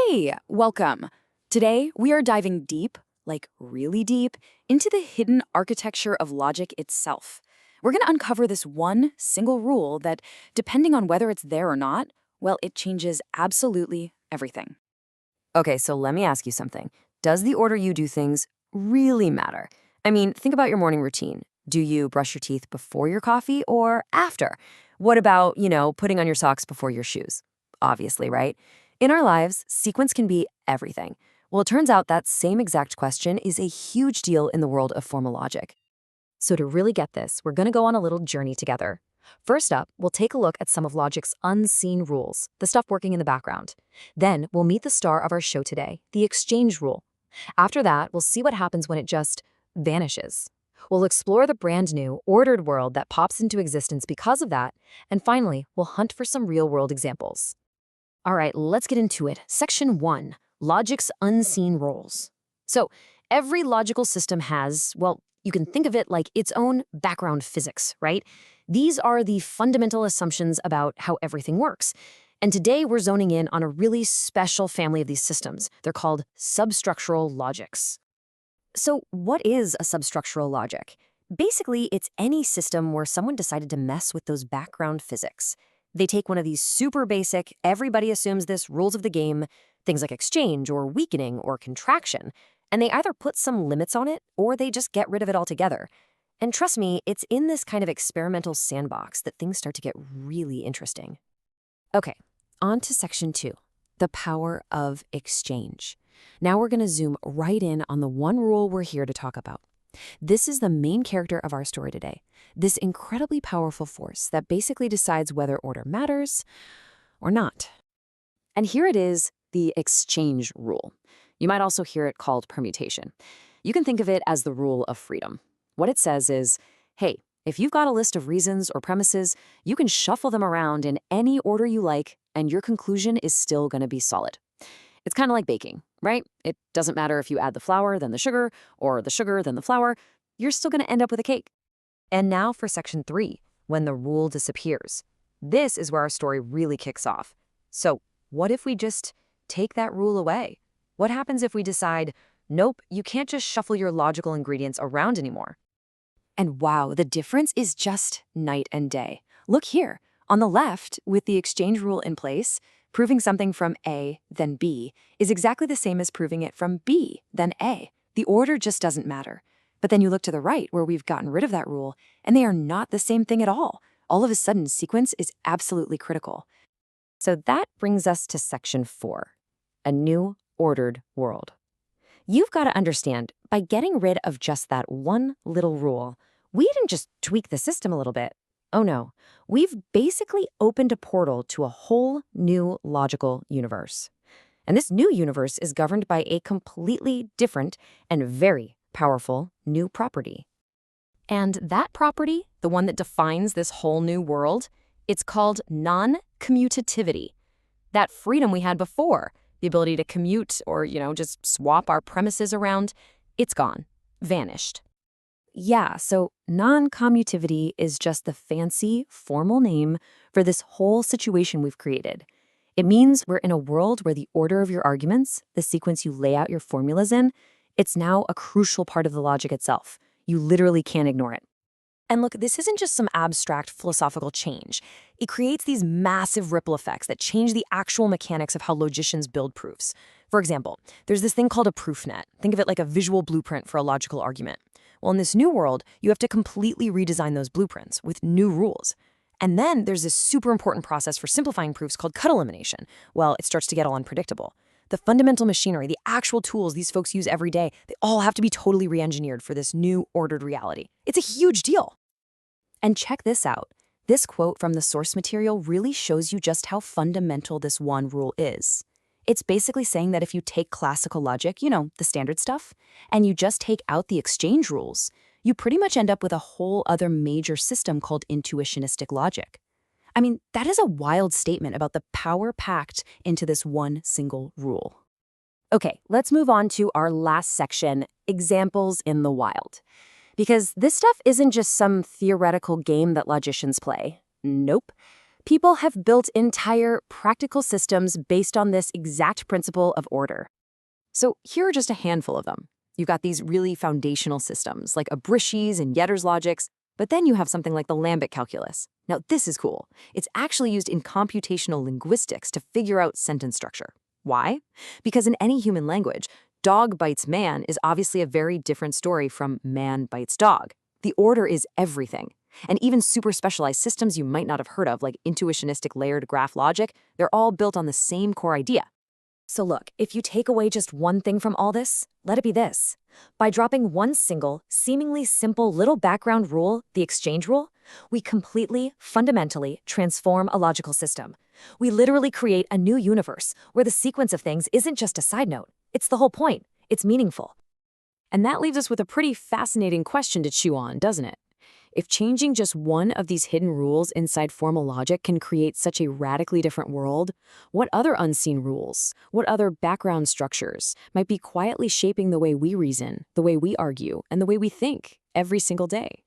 Hey, welcome. Today, we are diving deep, like really deep, into the hidden architecture of logic itself. We're going to uncover this one single rule that, depending on whether it's there or not, well, it changes absolutely everything. Okay, so let me ask you something. Does the order you do things really matter? I mean, think about your morning routine. Do you brush your teeth before your coffee or after? What about, putting on your socks before your shoes? Obviously, right? In our lives, sequence can be everything. Well, it turns out that same exact question is a huge deal in the world of formal logic. So to really get this, we're going to go on a little journey together. First up, we'll take a look at some of logic's unseen rules, the stuff working in the background. Then we'll meet the star of our show today, the exchange rule. After that, we'll see what happens when it just vanishes. We'll explore the brand new, ordered world that pops into existence because of that, and finally, we'll hunt for some real-world examples. All right, let's get into it. Section 1, Logic's Unseen Rules. So, every logical system has, well, you can think of it like its own background physics, right? These are the fundamental assumptions about how everything works. And today we're zoning in on a really special family of these systems. They're called substructural logics. So what is a substructural logic? Basically, it's any system where someone decided to mess with those background physics. They take one of these super basic, everybody assumes this rules of the game, things like exchange or weakening or contraction, and they either put some limits on it or they just get rid of it altogether. And trust me, it's in this kind of experimental sandbox that things start to get really interesting. Okay, on to section 2, the power of exchange. Now we're going to zoom right in on the one rule we're here to talk about. This is the main character of our story today, this incredibly powerful force that basically decides whether order matters or not. And here it is, the exchange rule. You might also hear it called permutation. You can think of it as the rule of freedom. What it says is, hey, if you've got a list of reasons or premises, you can shuffle them around in any order you like, and your conclusion is still going to be solid. It's kind of like baking, right? It doesn't matter if you add the flour, then the sugar, or the sugar, then the flour, you're still going to end up with a cake. And now for section 3, when the rule disappears. This is where our story really kicks off. So what if we just take that rule away? What happens if we decide, nope, you can't just shuffle your logical ingredients around anymore? And wow, the difference is just night and day. Look here, on the left, with the exchange rule in place, proving something from A, then B, is exactly the same as proving it from B, then A. The order just doesn't matter. But then you look to the right, where we've gotten rid of that rule, and they are not the same thing at all. All of a sudden, sequence is absolutely critical. So that brings us to section 4, a new ordered world. You've got to understand, by getting rid of just that one little rule, we didn't just tweak the system a little bit. Oh no, we've basically opened a portal to a whole new logical universe. And this new universe is governed by a completely different and very powerful new property. And that property, the one that defines this whole new world, it's called non-commutativity. That freedom we had before, the ability to commute or, just swap our premises around, it's gone, vanished. Yeah, so non-commutativity is just the fancy, formal name for this whole situation we've created. It means we're in a world where the order of your arguments, the sequence you lay out your formulas in, it's now a crucial part of the logic itself. You literally can't ignore it. And look, this isn't just some abstract philosophical change. It creates these massive ripple effects that change the actual mechanics of how logicians build proofs. For example, there's this thing called a proof net. Think of it like a visual blueprint for a logical argument. Well, in this new world, you have to completely redesign those blueprints with new rules. And then there's this super important process for simplifying proofs called cut elimination. Well, it starts to get all unpredictable. The fundamental machinery, the actual tools these folks use every day, they all have to be totally re-engineered for this new ordered reality. It's a huge deal. And check this out. This quote from the source material really shows you just how fundamental this one rule is. It's basically saying that if you take classical logic, the standard stuff, and you just take out the exchange rules, you pretty much end up with a whole other major system called intuitionistic logic. I mean, that is a wild statement about the power packed into this one single rule. Okay, let's move on to our last section, examples in the wild. Because this stuff isn't just some theoretical game that logicians play. Nope. People have built entire practical systems based on this exact principle of order. So here are just a handful of them. You've got these really foundational systems like Abrishis and Yetter's logics, but then you have something like the Lambek calculus. Now this is cool. It's actually used in computational linguistics to figure out sentence structure. Why? Because in any human language, dog bites man is obviously a very different story from man bites dog. The order is everything. And even super specialized systems you might not have heard of, like intuitionistic layered graph logic, they're all built on the same core idea. So look, if you take away just one thing from all this, let it be this. By dropping one single, seemingly simple little background rule, the exchange rule, we completely, fundamentally transform a logical system. We literally create a new universe where the sequence of things isn't just a side note. It's the whole point. It's meaningful. And that leaves us with a pretty fascinating question to chew on, doesn't it? If changing just one of these hidden rules inside formal logic can create such a radically different world, what other unseen rules, what other background structures might be quietly shaping the way we reason, the way we argue, and the way we think every single day?